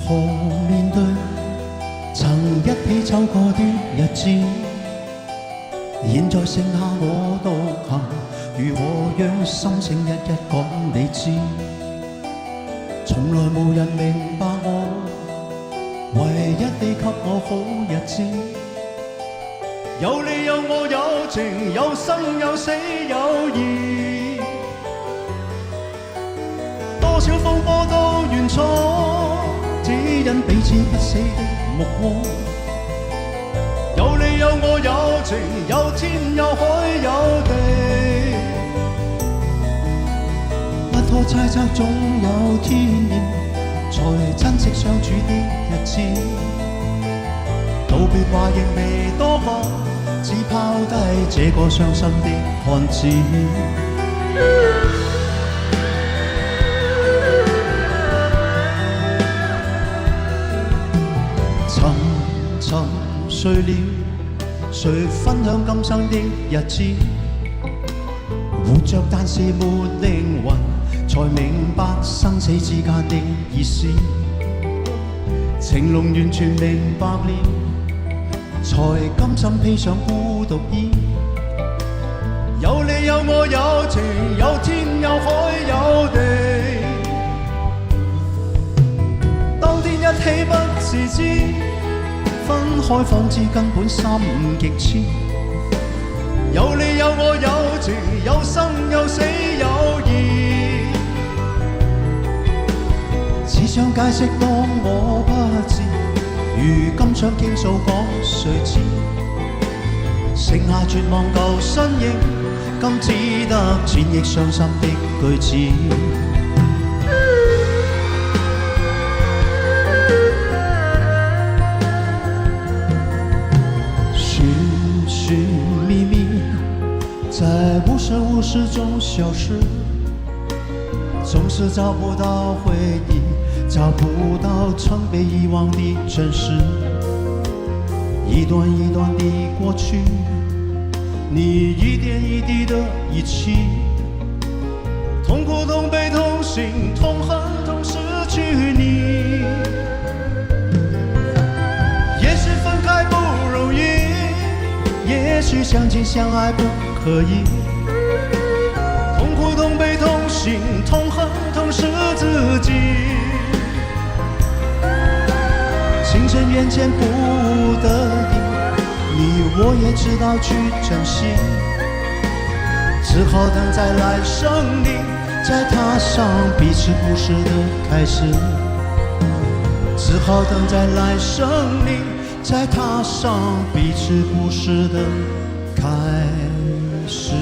何面對曾一起走過的日子？現在剩下我獨行，如何讓心聲一一講你知？從來無人明白我，唯一你給我好日子。有你有我有情，有生有死有義，多少風波都願闖，只因彼此不死的目光。有你有我有情，有天有海有地，不可猜測總有天意，才珍惜相處的日子。道別話仍未多講，只拋低這個傷心的漢子。沉睡了，誰分享今生的日子？活着但是沒靈魂，才明白生死之間的意思。情濃完全明白了，才甘心披上孤獨衣。有你有我有情，有天有海有地，當天一起不自知，分開方知根本心極痴。有你有我有情，有生有死有義，只想解釋當我不知，如今想傾訴講誰知？剩下絕望舊身影，今只得千億傷心的句子。在无声无息中消失，总是找不到回忆，找不到曾被遗忘的真实。一段一段的过去，你一点一滴的遗弃，痛苦痛悲痛心痛恨痛失去你。也许分开不容易，也许相亲相爱不可以，痛苦痛悲痛心痛恨痛失自己。情深缘浅不得已，你我也知道去珍惜，只好等在来生里，再踏上彼此故事的开始。只好等在来生里，再踏上彼此故事的开始。